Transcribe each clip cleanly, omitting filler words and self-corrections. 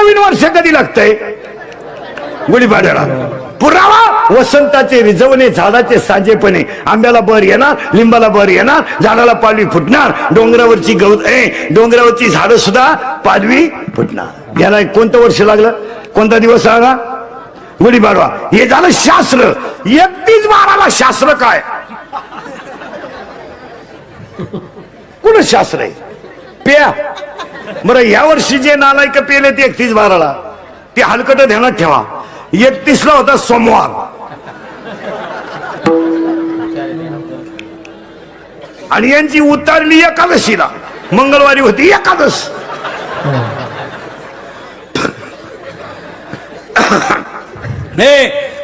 नवीन वर्ष कधी लागतंय? गुढीपाडव्याला. पुरावा वसंताचे रिजवणे, झाडाचे साजेपणे, आंब्याला बर येणार, लिंबाला बर येणार, झाडाला पालवी फुटणार, डोंगरावरची डोंगरावरची झाडं सुद्धा पालवी फुटणार. याला कोणतं वर्ष लागलं? कोणता दिवस आला? गुढीपाडवा. हे झालं शास्त्र. 31/12ला शास्त्र काय? कुठं शास्त्र आहे? प्या. बरं, या वर्षी जे नालायक पेले ते 31/12ला, ते हलकट ध्यानात ठेवा. 31ला होता सोमवार, आणि यांची उतारली एकादशीला. मंगळवारी होती एकादश.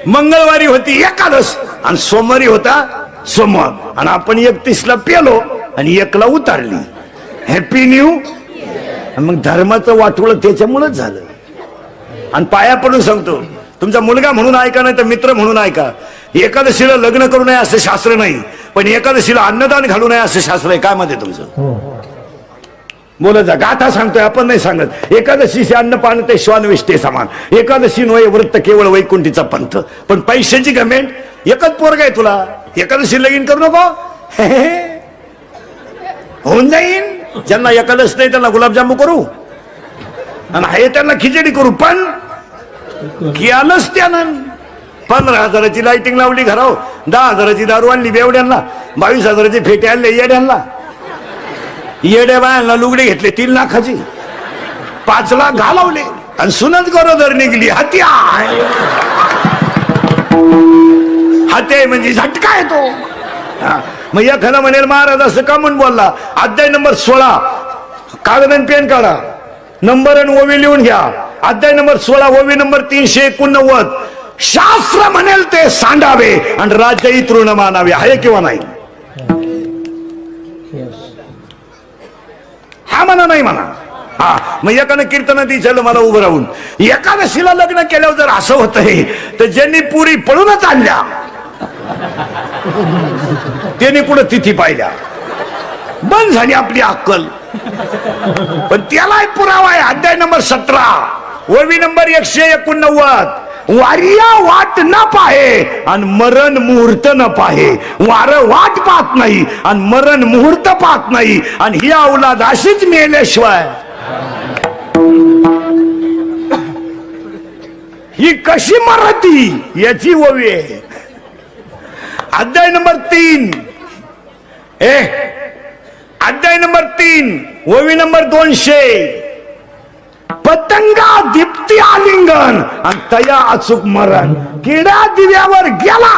मंगळवारी होती एकादश आणि सोमवारी होता सोमवार. आणि आपण 31ला पेलो आणि 1ला उतारली. Happy new. मग धर्माचं वाटोळ त्याच्यामुळेच झालं. आणि पाया पडून सांगतो, तुमचा मुलगा म्हणून ऐका, नाही तर मित्र म्हणून ऐका, एकादशीला लग्न करू नये असं शास्त्र नाही, पण एकादशीला अन्नदान घालू नये असं शास्त्र आहे. काय मध्ये तुमचं? बोलत जा. गाथा सांगतोय आपण, नाही सांगत. एकादशीचे अन्न पान ते श्वानविष्टे समान. एकादशी नव्हे व्रत केवळ वैकुंठीचा पंथ. पण पैशाची गमेंट. एकच पोरगा आहे तुला, एकादशी लगीन करू नको. होऊन जाईन. ज्यांना एकादश नाही त्यांना गुलाबजामू करू, आणि हे त्यांना खिचडी करू. पण केलंच त्यानं. 15,000ची लाइटिंग लावली घराव, 10,000ची दारू आणली बेवड्यांना, 22,000चे फेटे आणले येड्यांना. येड्या बायांना लुगडे घेतले 3 लाखाची, 5 लाख घालवले, आणि सुनच गरोदर निघली. हत्या. हत्या म्हणजे झटका येतो. मग एखादा म्हणेल महाराज असं का म्हणून बोलला? अध्याय नंबर 16, कागद आणि पेन काढा, नंबर आणि ओवी लिहून घ्या. अध्याय नंबर 16, ओवी नंबर 389. शास्त्र म्हणेल ते सांडावे आणि राज्यही तृण मानावे. आहे किंवा नाही? हा म्हणा, नाही म्हणा. हा, मग एकानं कीर्तनात विचारलं मला उभं राहून, एकादशीला लग्न केल्यावर जर असं होतंय तर ज्यांनी पुरी पळूनच आणल्या त्यांनी कुठं तिथी पाहिल्या, बंद झाली आपली अक्कल. पण त्याला पुरावा आहे. अध्याय नंबर 17, ओवी नंबर 189. वारिया वाट न पाहे आणि मरण मुहूर्त न पाहे. वार वाट पाहत नाही आणि मरण मुहूर्त पाहत नाही, आणि ही औलाद अशीच मेल्याशिवाय ही कशी मरती याची ओवी आहे. अध्याय नंबर 3, अध्याय नंबर 3, ओवी नंबर 200. पतंगा दीप्ती आलिंगन आणि तया अचूक मरण. किडा दिव्यावर गेला.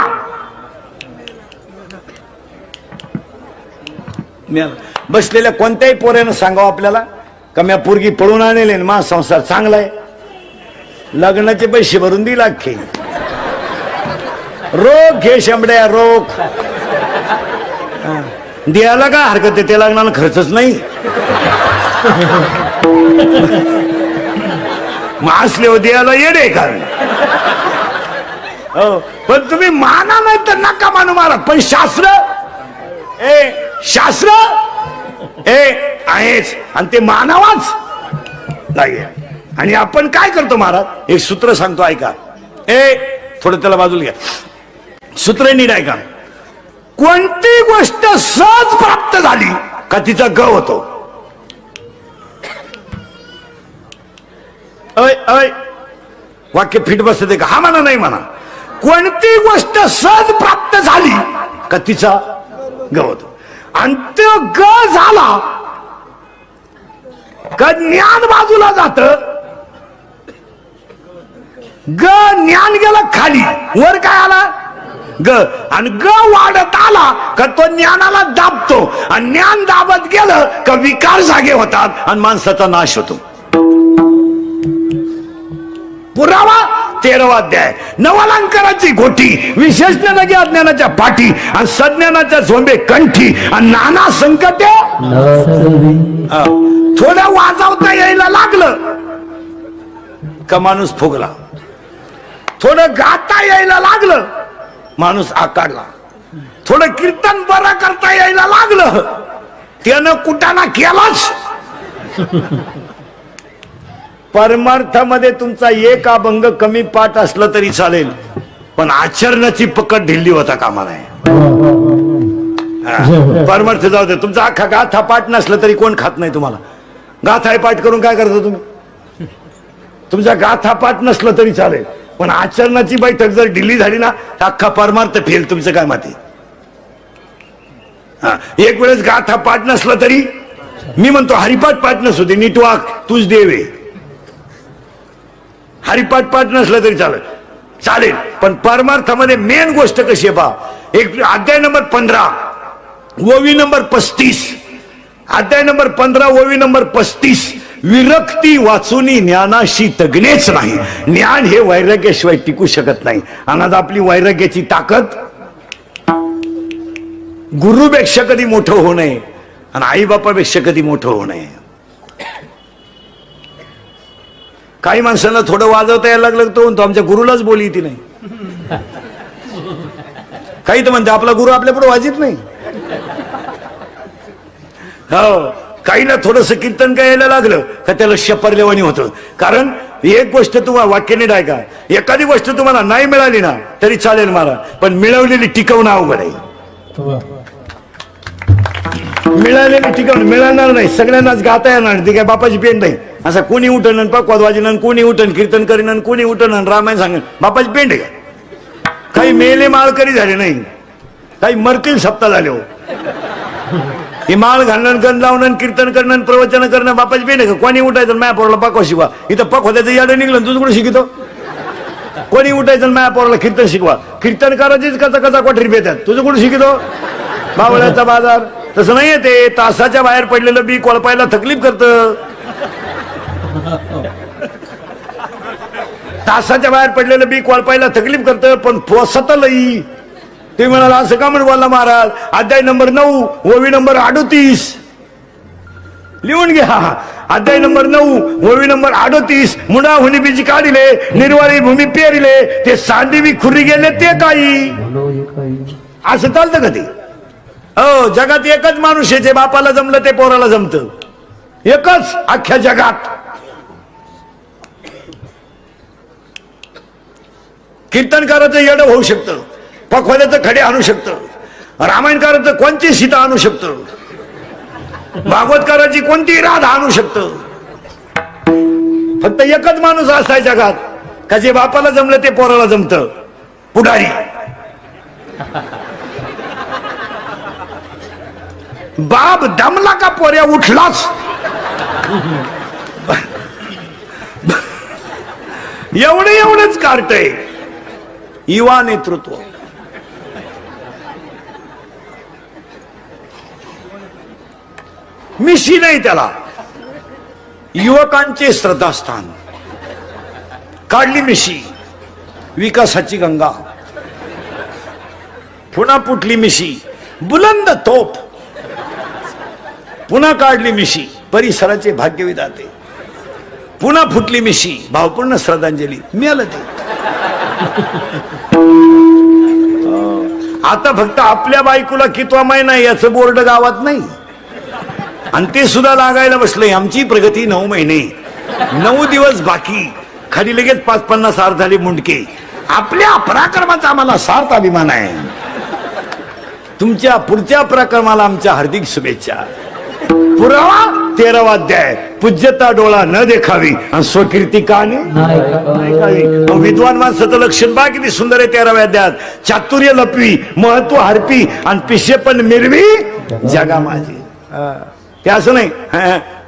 बसलेल्या कोणत्याही पोऱ्यानं सांगावं आपल्याला का म्या पोरगी पळून आणले, मा संसार चांगलाय, लग्नाचे पैसे भरून दिला अख्खे. रोख घे शंभड्या, रोख द्यायला काय हरकत आहे? त्या लग्नाला खर्चच नाही. मासले हो द्यायला येडे का? पण तुम्ही माना नाही तर नका मानू महाराज. पण शास्त्र शास्त्र आहेच, आणि ते मानावाच नाही. आणि आपण काय करतो महाराज? एक सूत्र सांगतो, ऐका. थोडं त्याला बाजूला घ्या. सूत्र नीट ऐका. कोणती गोष्ट सहज प्राप्त झाली का तिचा ग होतो. वाक्य फिट बसते का? हा म्हणा, नाही म्हणा. कोणती गोष्ट सहज प्राप्त झाली का तिचा ग होतो. आणि तो ग झाला का ज्ञान बाजूला जात. ग ज्ञान गेलं खाली, वर काय आला? ग. आणि ग वाढत आला का तो ज्ञानाला दाबतो, आणि ज्ञान दाबत गेलं का विकार जागे होतात आणि माणसाचा नाश होतो. पुरावा 13वा अध्याय. नवलंकाराची गोटी, विशेषण लगे अज्ञानाच्या पाठी, आणि सज्ञानाच्या झोंबे कंठी, आणि नाना संकटे. थोडं वाजवता यायला लागलं का माणूस फुगला. थोडं गाता यायला लागलं माणूस आकाडला. थोडं कीर्तन बरं करता यायला लागलं त्यानं कुटाणा केलाच. परमार्थामध्ये तुमचा एक अभंग कमी पाठ असलं तरी चालेल, पण आचरणाची पकड ढिल्ली होता कामा नये. परमार्थ जाऊ दे, तुमचा अख्खा गाथा पाठ नसलं तरी कोण खात नाही तुम्हाला. गाथा पाठ करून काय करता तुम्ही? तुमचा गाथा पाठ नसलं तरी चालेल, पण आचरणाची बैठक जर ढिल्ली झाली ना तर अख्खा परमार्थ फेल. तुमचं काय मत आहे? एक वेळेस गाथा पाठ नसलं तरी, मी म्हणतो हरिपाठ पाठ नसू दे, नीट वाग, तूच देवे. हरिपाठ पाठ नसलं तरी चालेल, पण परमार्थामध्ये मेन गोष्ट कशी आहे पहा. एक अध्याय नंबर 15 ओवी नंबर 35, अध्याय नंबर 15 ओवी नंबर 35, विरक्ती वाचुनी ज्ञानाशी तगणेच नाही. ज्ञान हे वैराग्याशिवाय टिकू शकत नाही. आणि आज आपली वैराग्याची ताकद गुरुपेक्षा कधी मोठं होऊ नये आणि आई बापापेक्षा कधी मोठं होऊ नये. काही माणसांना थोडं वाजवता यायला लागलं तो म्हणतो आमच्या गुरुलाच बोली येते नाही. काही तर म्हणते आपला गुरु आपल्या पुढे वाजित नाही. हो, काही ना थोडस कीर्तन यायला लागलं का त्याला शपरलेवाणी होतं. कारण एक गोष्ट तुम्हाला वाक्याने ऐका, एखादी गोष्ट तुम्हाला नाही मिळाली ना तरी चालेल मला, पण मिळवलेली टिकवणं अवघड आहे. मिळालेली टिकवणं मिळणार नाही. सगळ्यांनाच गाता येणार ती काय बापाची पेंड नाही. असं कोणी उठण पकवाद वाजन, कोणी उठण कीर्तन करीन, कोणी उठण रामायण सांगेन, बापाची पेंड आहे का? काही मेले माळकरी झाले नाही, काही मरतील सप्ताह झाले. हो, हे माळ घालणं, गण लावणं, कीर्तन करणं, प्रवचन करणं बापाची पेंड आहे का? कोणी उठायचं माया पोराला पकवा शिकवा. इथं पकवाद्याचं याडं निघलं, तुझं कुठं शिकतो? कोणी उठायचं माया पोराला कीर्तन शिकवा. कीर्तन करायचीच कचा कोठरी पेतात, तुझं कुठं शिकतो? बावळ्याचा बाजार. तसं नाहीये ते. तासाच्या बाहेर पडलेलं बी कोळपायला तकलीफ करतं. तासाच्या बाहेर पडलेलं बी कोळपायला तकलीफ करतं, पण पोसत लई. ते म्हणाला असं का म्हणून बोलला महाराज. अध्याय नंबर 9 ओवी नंबर 38 लिहून घ्या. अध्याय नंबर 9 ओवी नंबर 38, मुडा हुनी बीज काढिले, निर्वाळी भूमी पेरिले, ते सांदिवी खुरी गेले ते काही. असं चालतं का ते? हो, जगात एकच माणूस आहे जे बापाला जमलं ते पोराला जमतं. एकच अख्ख्या जगात. कीर्तनकाराचं येडं होऊ शकतं, पखवाद्याचं खडे आणू शकतं, रामायणकाराचं कोणती सीता आणू शकतं, भागवतकाराची कोणती राधा आणू शकतं. फक्त एकच माणूस असा आहे जगात का जे बापाला जमलं ते पोराला जमतं. पुढारी. बाप दमला का पोऱ्या उठलाच. एवढंच काढतंय युवा नेतृत्व. मिशी नाही त्याला. युवकांचे श्रद्धास्थान. काढली मिशी, विकासाची गंगा. पुन्हा फुटली मिशी, बुलंद तोप. पुन्हा काढली मिशी, परिसराचे भाग्यविधाते. पुन्हा फुटली मिशी, भावपूर्ण श्रद्धांजली. मिळालं ते. आता फक्त आपल्या बायकोला कितवा महिना याचं बोर्ड गावात नाही, आणि ते सुद्धा लागायला बसलंय. आमची प्रगती 9 महिने, 9 दिवस बाकी. खाली लगेच 50-50 अर्धाले मुंडके. आपल्या पराक्रमाचा आम्हाला सार्थ अभिमान आहे. तुमच्या पुढच्या पराक्रमाला आमच्या हार्दिक शुभेच्छा. पुरावा 13वा अध्याय, पूज्यता डोळा न देखावी आणि स्वकीर्ती का नाही. विद्वान माणसाचं लक्षण बा किती सुंदर आहे 13व्या अध्यायात. चातुर्य लपवी, महत्व हरपी आणि पिशे पण मिरवी जगा माझी. ते असं नाही.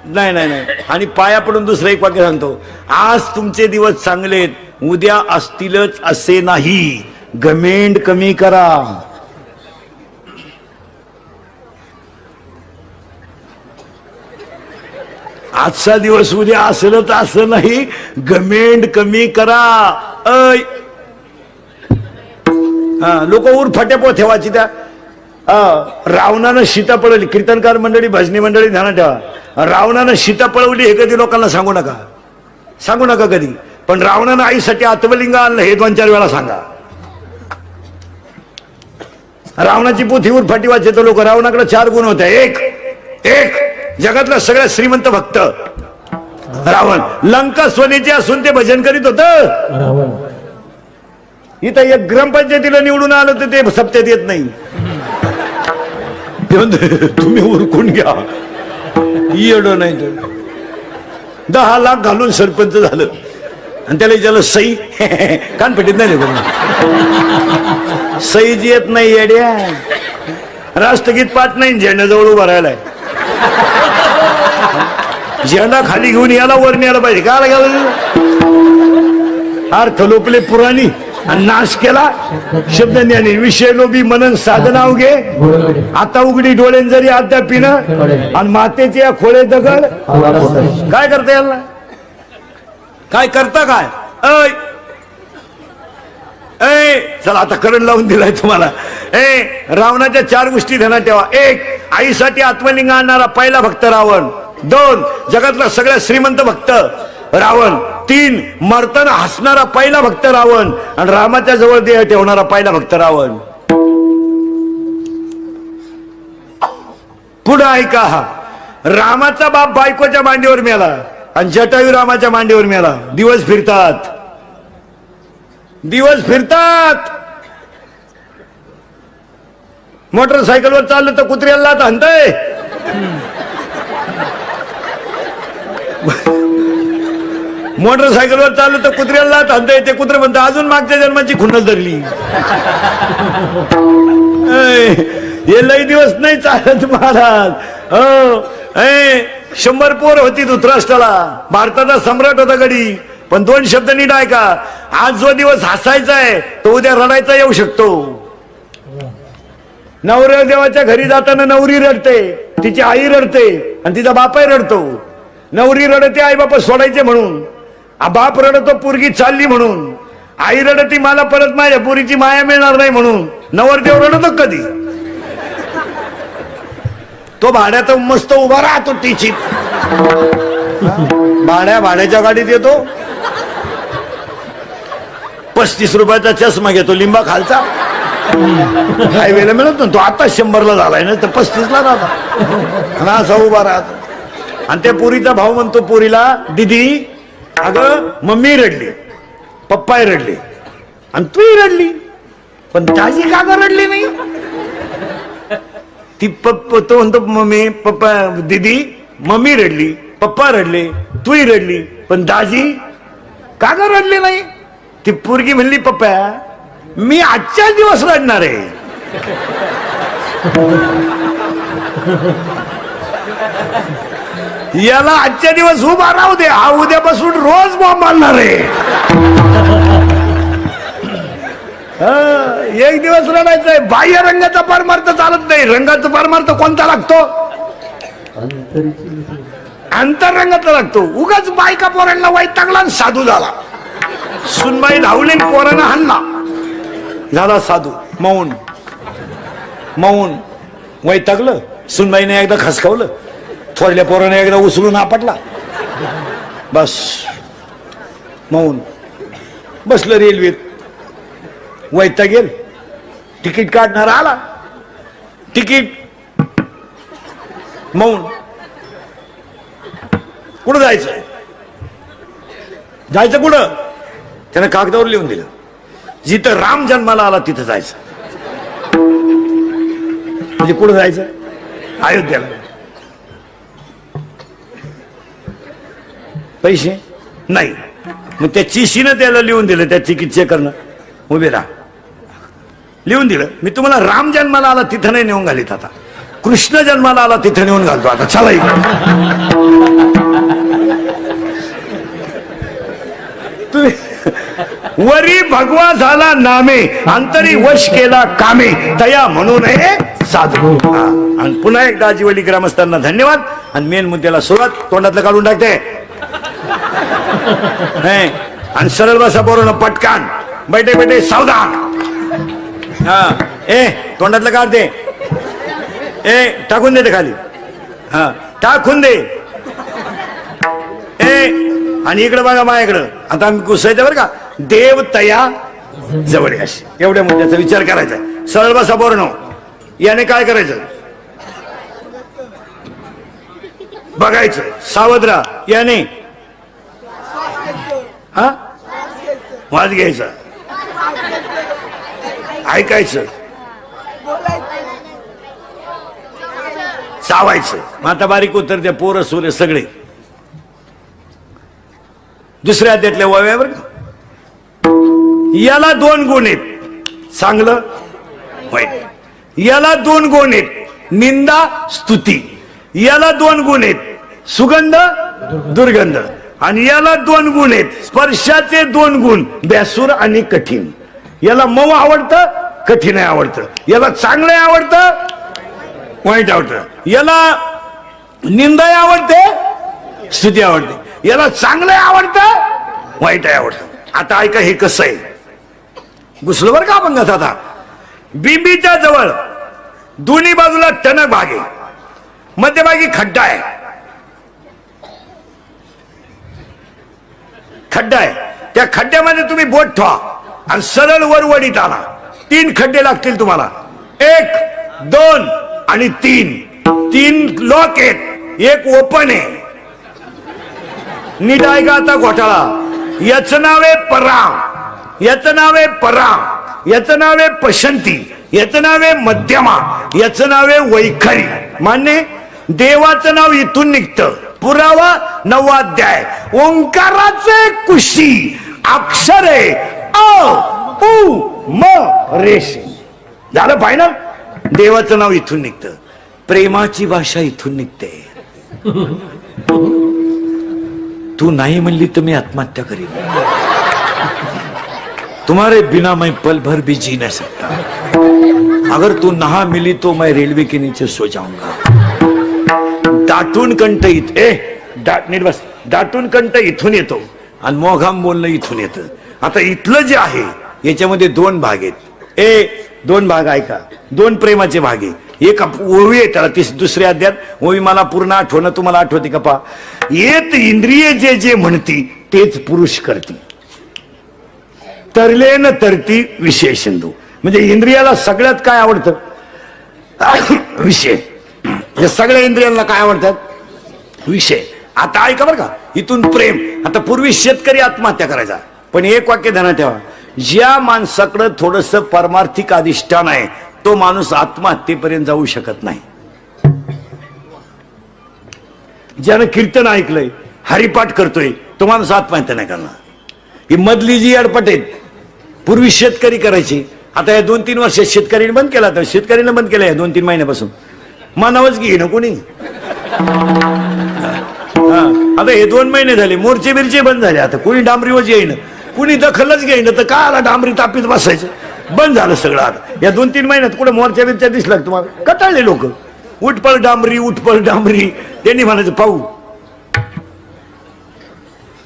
नाही. आणि पाया पडून दुसरं एक वाक्य सांगतो. आज तुमचे दिवस चांगले, उद्या असतीलच असे नाही. गमेंड कमी करा. आजचा दिवस उद्या असलं तर असं नाही. गमेंड कमी करा. लोक उरफाट्या पोथेवाची त्या. रावणानं सीता पळवली. कीर्तनकार मंडळी, भजनी मंडळी ध्यानात ठेवा. रावणानं सीता पळवली हे कधी लोकांना सांगू नका कधी. पण रावणानं आईसाठी आत्मलिंग आणलं हे 2-4 वेळा सांगा. रावणाची पोथी उरफाटी वाचते तर लोक. रावणाकडे 4 गुण होते. एक जगातला सगळ्यात श्रीमंत भक्त रावण. लंका सोन्याची असून ते भजन करीत होत. इथं एक ग्रामपंचायतीला निवडून आलं तर ते सप्त्यात येत नाही. तुम्ही उरकून घ्या येडो नाही तर 10 लाख घालून सरपंच झालं आणि त्याला विचारलं सई कानफटीत नाही सईच येत नाही येड्या. राष्ट्रगीत पाठ नाही झेंड्याजवळ उभा राहिलाय. झेंडा खाली घेऊन याला वर न्यायला पाहिजे का अर्थ लोपले पुराणी आणि नाश केला शब्द ज्ञानी विषय लोभी मनन साधना उगे आता उघडी डोळ्यान जरी अद्याप पिणं आणि मातेचे या खोळे दगड काय करता याला काय करता काय ऐ चला आता करंट लावून दिलाय तुम्हाला. रावणाच्या 4 गोष्टी ध्यानात ठेवा. 1 आईसाठी आत्मलिंग आणणारा पहिला भक्त रावण. 2 जगातला सगळ्यात श्रीमंत भक्त रावण. 3 मरताना हसणारा पहिला भक्त रावण आणि रामाच्या जवळ देह ठेवणारा पहिला भक्त रावण. पुढे ऐका रामाचा बाप बायकोच्या मांडीवर मेला आणि जटायू रामाच्या मांडीवर मेला. दिवस फिरतात दिवस फिरतात. मोटरसायकलवर चाललं तर कुत्र्याला हाणतंय. मोटरसायकलवर चाललं तर कुत्र्याला हाणतंय. ते कुत्रे म्हणतं अजून मागच्या जन्माची खुन्नस धरली. हे लई दिवस नाही चालत महाराज. हो 100 पोर होती धृतराष्ट्राला. भारताचा सम्राट होता गडी. पण 2 शब्द नीट ऐका. आज जो दिवस हसायचा आहे तो उद्या रडायचा येऊ शकतो. नवऱ्या देवाच्या घरी जाताना नवरी रडते, तिची आई रडते आणि तिचा बापही रडतो. नवरी रडते आई बाप सोडायचे म्हणून, बाप रडतो पोरगी चालली म्हणून, आई रडती मला परत माझ्या पोरीची माया मिळणार नाही म्हणून. नवरदेव रडतो कधी तो भाड्यात मस्त उभा राहतो टिचीत. भाड्याच्या गाडीत येतो. 35 रुपयाचा चष्मा घेतो लिंबा खालचा. हायवेला मिळत ना तो आता 100ला झालाय ना तर 35ला राहता असा उभा राहतो. आणि त्या पोरीचा भाऊ म्हणतो पोरीला दीदी अगं मम्मी रडली पप्पाही रडले आणि तूही रडली पण ताजी का ग रडली नाही. ती तो म्हणतो मम्मी पप्पा दीदी मम्मी रडली पप्पा रडले तूही रडली पण दाजी का ग रडली नाही. ती पोरगी म्हणली पप्पा मी आजच्याच दिवस रडणार आहे. याला आजच्या दिवस उभा राहू दे, हा उद्यापासून रोज बॉम्ब मारणार आहे. एक दिवस रडायचंय. बाह्य रंगाचा परमार्थ चालत नाही. रंगाचा परमार्थ कोणता लागतो. अंतरंगाचा लागतो. उगाच बायका पोरांना वैतागला आणि साधू झाला. सुनबाई धावली पोरांना हाणला झाला साधू. मौन मौन वैतागलं. सुनबाईने एकदा खसकावलं. थोरल्या पोराने एकदा उचलून आपटला. बस मौन. बसलं रेल्वेत. वैताग गेल. तिकीट काढणार आला. तिकीट मौन. कुठं जायचं जायचं कुठं. त्याने कागदावर लिहून दिलं जिथं राम जन्माला आला तिथं जायचं. म्हणजे कुठं जायचं अयोध्येला. पैसे नाही. मग त्या चिशीनं त्याला लिहून दिलं त्या तिकीट चेक करणं. उभे राहा लिहून दिलं. मी तुम्हाला राम जन्माला आला तिथं नाही नेऊन घालीत. आता कृष्ण जन्माला आला तिथं नेऊन घालतो. आता चला तुम्ही वरी भगवा झाला नामे अंतरी वश केला कामे तया म्हणून हे साधू. आणि पुन्हा एकदा आजीवली ग्रामस्थांना धन्यवाद. आणि मेन मुद्द्याला सुरुवात. तोंडातलं काढून टाकते आणि सरळ बसा बरोबर पटकान बैठे बैठे सावधान. हा तोंडातलं काढ दे. टाकून दे ते खाली. हा टाकून दे. आणि इकडे बघा माझ्याकडं. आता आम्ही घुसायचं बरं का. देव तया जवळ अशी एवढ्या मुद्द्याचा विचार करायचा. सरळ बसा बरोबर. याने काय करायचं बघायचं. सावध राहा. याने हा वाज घ्यायचा, ऐकायचं, चावायचं. मग आता बारीक उत्तर द्या, पोरं सोरे सगळे दुसऱ्या अध्यायातल्या वयावर. याला 2 गुण आहेत, चांगलं वाईट. याला 2 गुण आहेत, निंदा स्तुती. याला 2 गुण आहेत, सुगंध दुर्गंध. आणि याला 2 गुण आहेत, स्पर्शाचे 2 गुण, बेसूर आणि कठीण. याला मऊ आवडतं, कठीण आवडतं. याला चांगलं आवडतं, वाईट आवडतं. याला निंदा आवडते, स्तुती आवडते. याला चांगलं आवडतं, वाईट आवडतं. आता ऐका हे कसं आहे, घुसलं बरं का अभंगात. आता बिंबीच्या जवळ दोन्ही बाजूला टणक भाग आहे, मध्यभागी खड्डा आहे. खड्डा आहे, त्या खड्ड्यामध्ये तुम्ही बोट ठेवा आणि सरळ वर वडीत आणा. 3 खड्डे लागतील तुम्हाला, 1, 2 आणि 3. 3 लॉक आहेत, 1 ओपन आहे. नीट आहे का आता घोटाळा. याचं नाव आहे पराम, याचं नाव आहे पराम, याचं नाव आहे पशंती, याचं नाव आहे मध्यमा, याचं नाव आहे वैखरी. मान्य. देवाचं नाव इथून निघतं. पुरावा 9वा अध्याय. ओंकाराचे कुशी अक्षरे अ उ म रेश. झालं फायनल. देवाचं नाव इथून निघतं, प्रेमाची भाषा इथून निघते. तू नहीं म्हणली तर मी आत्महत्या करीन. तुम्हारे बिना मैं पल भर भी जी नहीं सकता. अगर तू नहा मिली तो मैं रेलवे के नीचे सो जाऊंगा. दाटून कंठ नीट बस. दाटून कंठ इथून येतो आणि मोघाम बोलणं इथून येतं. आता इथलं जे आहे याच्यामध्ये 2 भाग आहेत. 2 भाग ऐका, 2 प्रेमाचे भाग आहे. एक ओवी आहे त्याला, दुसऱ्या अध्यायात ओवी मला पूर्ण आठवणं, तुम्हाला आठवते का पा. येत इंद्रिय जे जे म्हणती तेच पुरुष करती, तरले न तरती विषय सिंधू. म्हणजे इंद्रियाला सगळ्यात काय आवडतं, विषय. या सगळ्या इंद्रियांना काय आवडतात, विषय. आता ऐका बरं का, इथून प्रेम. आता पूर्वी शेतकरी आत्महत्या करायचा, पण एक वाक्य ध्यानात ठेवा, ज्या माणसाकडे थोडस परमार्थिक अधिष्ठान आहे तो माणूस आत्महत्येपर्यंत जाऊ शकत नाही. ज्यानं कीर्तन ऐकलंय, हरिपाठ करतोय, तो माणूस आत्महत्या नाही करणार. ही मधली जी अडपट आहेत, पूर्वी शेतकरी करायची, आता या 2-3 वर्षात शेतकऱ्यांनी बंद केला. तर शेतकऱ्यांना बंद केलं या 2-3 महिन्यापासून. मानावच घेईन कोणी. आता हे 2 महिने झाले, मोर्चे बिरचे बंद झाले. आता कोणी डांबरीवर येईन, कुणी दखलच घेईन. तर का आला डांबरी तापीत बसायचं, बंद झालं सगळं. आता या 2-3 महिन्यात कुठे मोर्चा बिरच्या दिसला तुम्हाला, कटाळले लोक. उठपळ डांबरी, उठपळ डांबरी. त्यांनी म्हणायचं पाहू,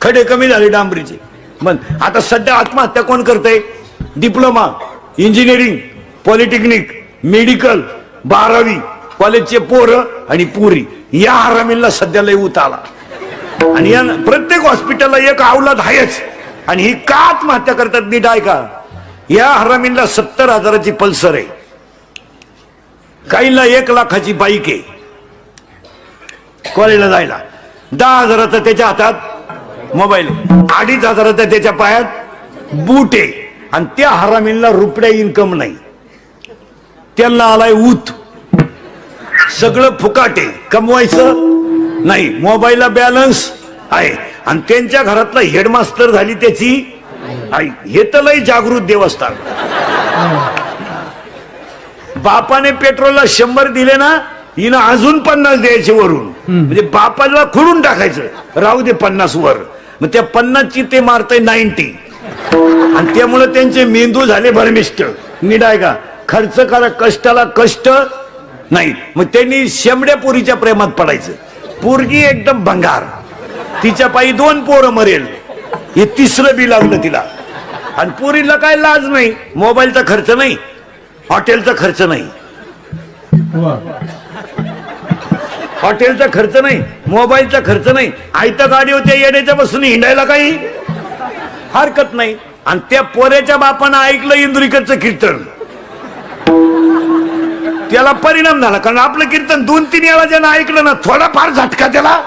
खडे कमी झाले डांबरीचे. पण आता सध्या आत्महत्या कोण करतंय, डिप्लोमा, इंजिनिअरिंग, पॉलिटेक्निक, मेडिकल, 12वी कॉलेजचे पोरं आणि पुरी. या हरामीला सध्या लय उत आला. आणि या प्रत्येक हॉस्पिटलला एक अवलाद आहेच. आणि ही का आत्महत्या करतात नीट ऐका. या हरामीला 70,000ची पल्सर आहे, काहींना 1 लाखाची बाईक आहे, कॉलेजला जायला 10,000चा त्याच्या हातात मोबाईल, 2,500चा त्याच्या पायात बूट आहे. आणि त्या हरामीला रुपया इन्कम नाही, त्यांना आलाय ऊत. सगळं फुकाट आहे, कमवायचं नाही, मोबाईलला बॅलन्स आहे. आणि त्यांच्या घरातला हेडमास्टर झाली त्याची आई. हे तर लय जागृत देवस्थान. बापाने पेट्रोलला 100 दिले ना, हिनं अजून 50 द्यायचे वरून. म्हणजे बापाला खुडून टाकायचं, राहू दे 50 वर. मग त्या 50ची ते मारतय 90. आणि त्यामुळे त्यांचे मेंदू झाले भरमिष्ट. नीट आहे का, खर्च करा, कष्टाला कष्ट नाही. मग त्यांनी शेंबड्या पोरीच्या प्रेमात पडायचं. पोरगी एकदम भंगार, तिच्या पायी 2 पोरं मरेल, हे 3रं बी लागलं तिला. आणि पोरीला काय लाज नाही, मोबाईलचा खर्च नाही, हॉटेलचा खर्च नाही, हॉटेलचा खर्च नाही, मोबाईलचा खर्च नाही. आयत्या गाडी होत्या येण्याच्या बसून हिंडायला काही हरकत नाही. आणि त्या पोऱ्याच्या बापानं ऐकलं इंदुरीकरचं कीर्तन, त्याला परिणाम झाला. कारण आपलं कीर्तन 2-3 वेळा ज्यानं ऐकलं ना, थोडाफार झटका त्याला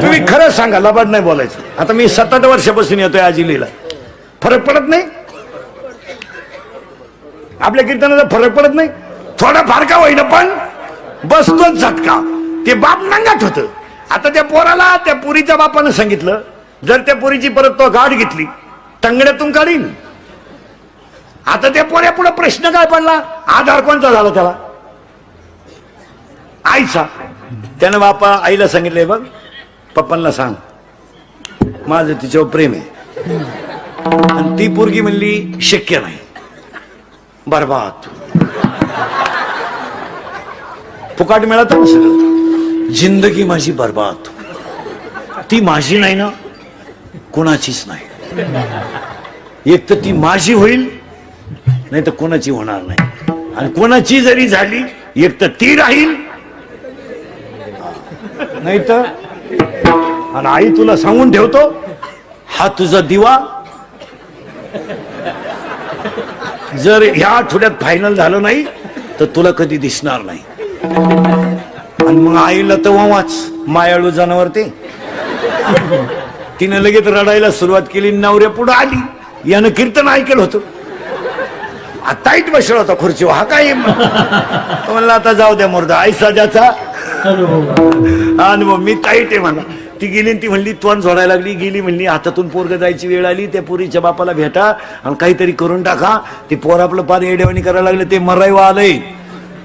तुम्ही खरं सांगा, लबाड नाही बोलायचं. आता मी 7 वर्षापासून येतोय आजिलीला, फरक पडत नाही आपल्या कीर्तनाचा, फरक पडत नाही. थोडा फार का होईना पण बसतोच झटका. ते बाप नंगाट होत. आता त्या पोराला त्या पुरीच्या बापानं सांगितलं, जर त्या पुरीची परत तो गाठ घेतली तंगड्यातून काढीन. आता त्या पोऱ्या पुढे प्रश्न काय पडला, आधार कोणता झाला त्याला, आईचा. त्यानं बापा आईला सांगितलंय, बघ पप्पांना सांग माझं तिच्यावर प्रेम आहे. आणि ती पोरगी म्हणली शक्य नाही, बरबाद, फुकाट मिळत ना सगळं, जिंदगी माझी बरबाद. ती माझी नाही ना, कोणाचीच नाही. एक तर ती माझी होईल, नाही तर कोणाची होणार नाही. आणि कोणाची जरी झाली, एक तर ती राहील, नाही तर. आणि आई तुला सांगून ठेवतो, हा तुझा दिवा जर ह्या आठवड्यात फायनल झालं नाही तर तुला कधी दिसणार नाही. आणि मग आईला तर वाच मायाळू जनावर ते, तिने लगेच रडायला सुरुवात केली. नवऱ्या पुढे आली, यानं कीर्तन ऐकलं होतं, ताईट बसला होता खुर्चीवर. हा काय म्हणला, आता जाऊ द्या मुर्दा, आई साजाचा अनुभव, मी ताईट आहे म्हणा. ती गेली, ती म्हणली तोंड जोडायला लागली, गेली म्हणली हातातून पोरग जायची वेळ आली, त्या पोरीच्या बापाला भेटा आणि काहीतरी करून टाका. ते पोर आपलं पार येडेवाणी करायला लागले, ते मरायवा आलंय.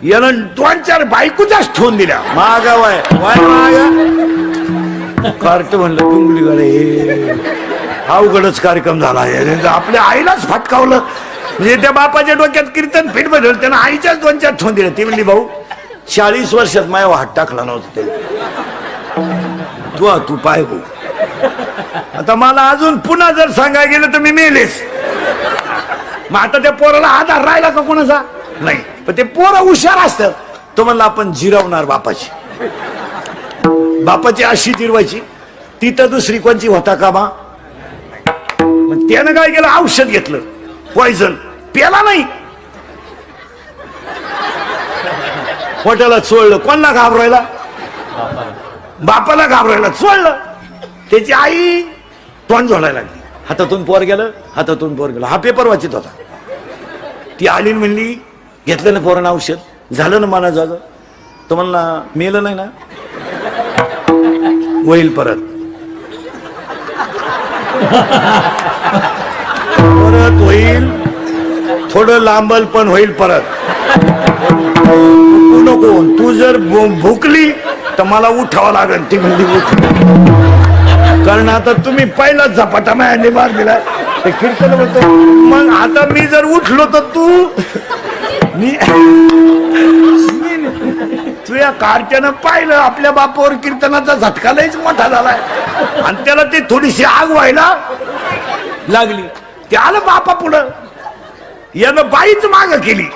यानं 2-4 बायकोचाच ठेवून दिल्या. मागा वाय वाय मागा कार्ट म्हणलं डुंगलीकडे, हा उघडच कार्यक्रम झाला. आपल्या आईलाच फटकावलं. म्हणजे त्या बापाच्या डोक्यात कीर्तन फिट बदल, त्यानं आईच्याच 2-4 ठेवून दिल्या. ती म्हणली भाऊ 40 वर्षात माझ्या हात टाकला नव्हता ते, तू पाय भाऊ. आता मला अजून पुन्हा जर सांगायला गेलं तर मी मेलेस. मग आता त्या पोराला आधार राहिला का कोणाचा नाही. पण ते पोरं हुशार असतं. तो म्हणला आपण जिरवणार बापाची, बापाची अशी जिरवायची, ती तर दुसरी कोणची होता का बा. मग त्यानं काय केलं, औषध घेतलं, पॉइझन, प्याला नाही, पोटाला चोळलं. कोणाला घाबरायला, बापाला घाबरायला चोळलं. त्याची आई तोंड जोडायला लागली, हातातून पोर गेलं, हातातून पोर गेलं. हा पेपर वाचित होता. ती आली म्हणली घेतलं ना पोरानं औषध, झालं ना मना जाग. तो म्हणला मेलं नाही ना, होईल परत, परत होईल, थोडं लांबल पण होईल परत. तू नको, तू जर भुकली तर मला उठावं लागेल. ती म्हणली उठ, कारण आता तुम्ही पहिला झपाटा माझ्या मार दिला. ते कीर्तन होतं. मग आता मी जर उठलो तर तू तुझ्या कार्ट्यानं पाहिलं आपल्या बापावर कीर्तनाचा झटका लयच मोठा झालाय. आणि त्याला ते थोडीशी आग व्हायला लागली. ते आलं बापा पुढं, यानं बाईच माग केली,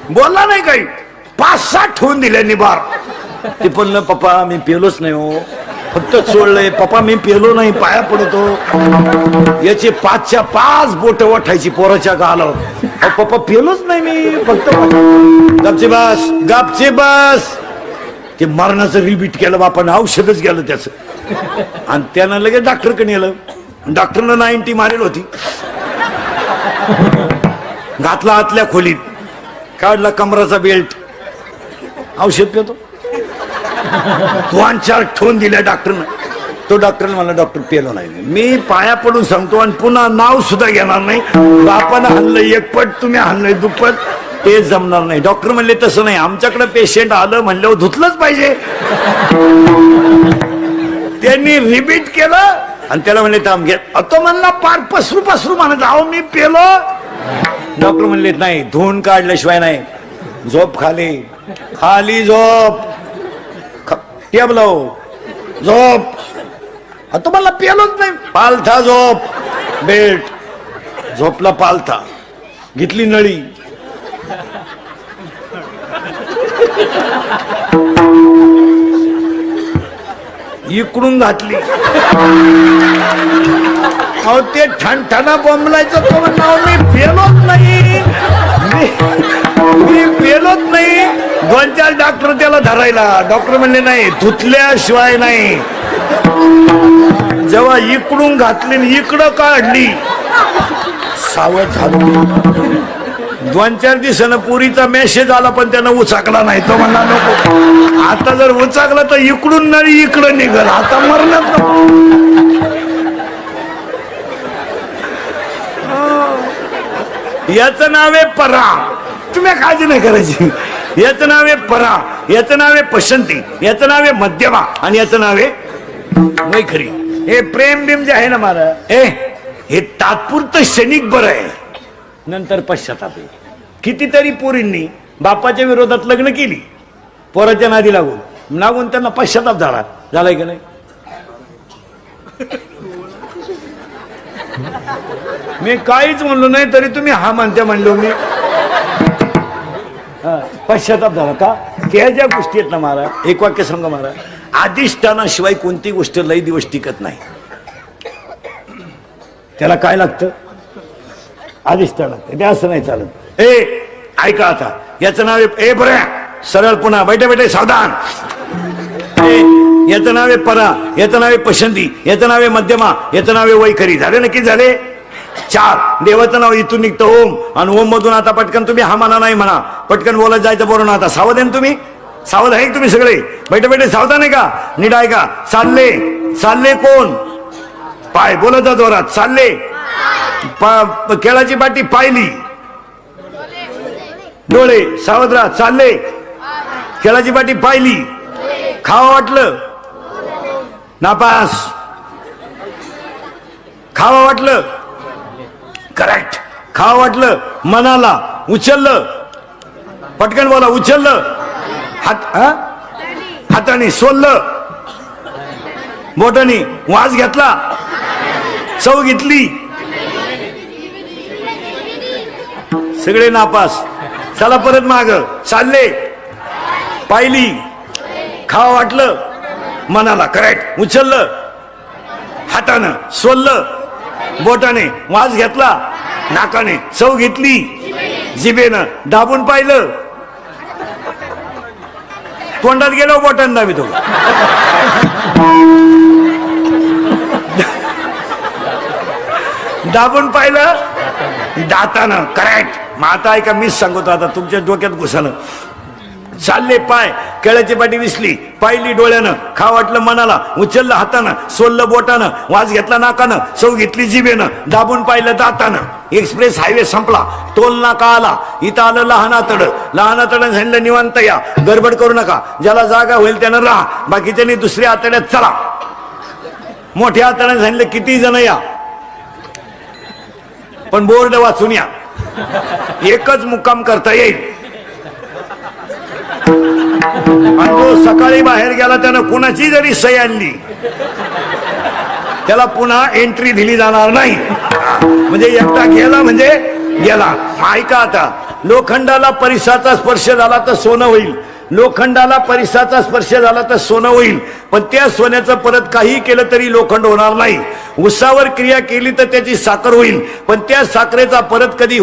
बोलला नाही काही. 5-6 ठेवून दिले निबार. ते पण पप्पा मी पेलोच नाही हो, फक्त सोडलंय पप्पा, मी पेलो नाही, पाया पडतो. याचे 5च्या 5 बोट वाटायची पोराच्या गालावर. पप्पा पेलोच नाही मी, फक्त गपचे बस, गपचे बस. ते मरणाचं रिपीट केलं बापानं, औषधच गेलं त्याचं. आणि त्यानं लगेच डॉक्टरकडे नेलं. डॉक्टरनं 90 मारेल होती. घातला आतल्या खोलीत, काढला कमराचा बेल्ट, औषध पितो. 2-4 ठेवून दिल्या डॉक्टरनं. तो डॉक्टरला म्हणला डॉक्टर पेलो नाही. मी पाया पडून सांगतो आणि पुन्हा नाव सुद्धा घेणार नाही. बापानं हल्लंय एकपट, तुम्ही हल्लंय दुप्पट, ते जमणार नाही. डॉक्टर म्हणले तसं नाही, आमच्याकडे पेशंट आलं म्हणल्यावर धुतलंच पाहिजे. त्यांनी रिपीट केलं आणि त्याला म्हणले थांब घे. तो म्हणला पार पसरू म्हणत, अहो मी पेलो. डॉक्टर म्हणले नाही, धुवून काढल्याशिवाय नाही. झोप खाली, खाली झोप, टेबलाव झोप. तो मला पेलोच नाही. पालथा झोप, बेल्ट, झोपला पालथा, घेतली नळी. इकडून घातली. अहो ते ठणठणा बोंबलायचं. तो म्हणा मी पेलोच नाही, मी पेलोच नाही. 2-4 डॉक्टर त्याला धरायला. डॉक्टर म्हणले नाही, धुतल्याशिवाय नाही. जेव्हा इकडून घातली आणि इकडं काढली, सावध झालो. 2-4 दिवसानं पुरीचा मेसेज आला, पण त्यानं उचाकला नाही. तो म्हणला नको, आता जर उचाकला तर इकडून नळी इकडं निघल, आता मरणार नको. याचं नाव आहे परा. तुम्ही काळजी नाही करायची. याचं नाव आहे परा, याचं नाव आहे पसंती, याचं नाव आहे मध्यमा, आणि याचं नाव आहे वैखरी. हे प्रेम बिम जे आहे ना मारा, हे तात्पुरतं क्षणिक बरं आहे, नंतर पश्चाताप आहे. कितीतरी पोरींनी बापाच्या विरोधात लग्न केली, पोराच्या नादी लागून त्यांना पश्चाताप झालाय की नाही? मी काहीच म्हणलो नाही, तरी तुम्ही हा म्हणते म्हणलो मी. पश्चाताप झाला का? त्या ज्या गोष्टी आहेत ना महाराज, एक वाक्य सांगा महाराज, अधिष्ठानाशिवाय कोणती गोष्ट लई दिवस टिकत नाही. त्याला काय लागतं? अधिष्ठान. ते असं नाही चालत. ऐका आता, याचं नाव आहे बरं सरळ, पुन्हा बैठे सावधान. याचं नाव आहे परा, याचं नाव आहे पसंती, याचं नाव आहे मध्यमा, याचं नाव आहे वैखरी. झाले नक्की झाले 4. देवाचं नाव इथून निघतं ओम, आणि ओम मधून आता पटकन तुम्ही हा म्हणा नाही म्हणा, पटकन बोलत जायचं बरोबर. आता सावध आहे तुम्ही, सावध आहे तुम्ही सगळे, बैठे सावधान आहे का? नीट आहे का? चालले कोण? पाय. बोलत जा जोरात. चालले केळाची पाटी पाहिली, डोळे. सावध राहा. चालले केळाची पाटी पाहिली, खावं वाटलं नापास, खावं वाटलं करेक्ट, खावं वाटलं मनाला, उचललं, पटकन बोला, उचललं हाताने, सोललं बोटाने, वास घेतला, चव घेतली, सगळे नापास. चला परत माग. चालले पाहिली, खावं वाटलं मनाला, करेक्ट, उचललं हातानं, सोललं बोटाने, वास घेतला नाकाने, चव घेतली जिभेनं, दाबून पाहिलं, तोंडात गेलो बोटाने दाबितो, दाबून पाहिलं दातानं, करेक्ट. मग आता ऐका, मीच सांगतो आता, तुमच्या डोक्यात घुसानं. चालले पाय, केळ्याची पाटी दिसली, पाहिली डोळ्यानं, खावं वाटलं मनाला, उचललं हातानं, सोललं बोटानं, वास घेतला नाकानं, चव घेतली जिभेनं, दाबून पाहिलं दातानं. एक्सप्रेस हायवे संपला, टोल नाका आला, इथं आलं लहान आतडं झालं निवांत या, गडबड करू नका, ज्याला जागा होईल त्यानं राहा, बाकीच्यांनी दुसऱ्या आतड्यात चला. मोठ्या आतड्यात झालं किती जण या, पण बोर्ड वाचून या, एकच मुक्काम करता येईल. आणि जो सकाळी बाहेर गेला त्यानं कुणाची जरी सही आणली, त्याला पुन्हा एंट्री दिली जाणार नाही. म्हणजे एकटा गेला म्हणजे गेला. ऐका आता, लोखंडाला परिसाचा स्पर्श झाला तर सोनं होईल, लोखंडाला परिसाचा स्पर्श झाला तर सोनं होईल, पण त्या सोन्याचं परत काही केलं तरी लोखंड होणार नाही. उसावर क्रिया केली तर त्याची साखर होईल, पण त्या साखरेचा परत कधी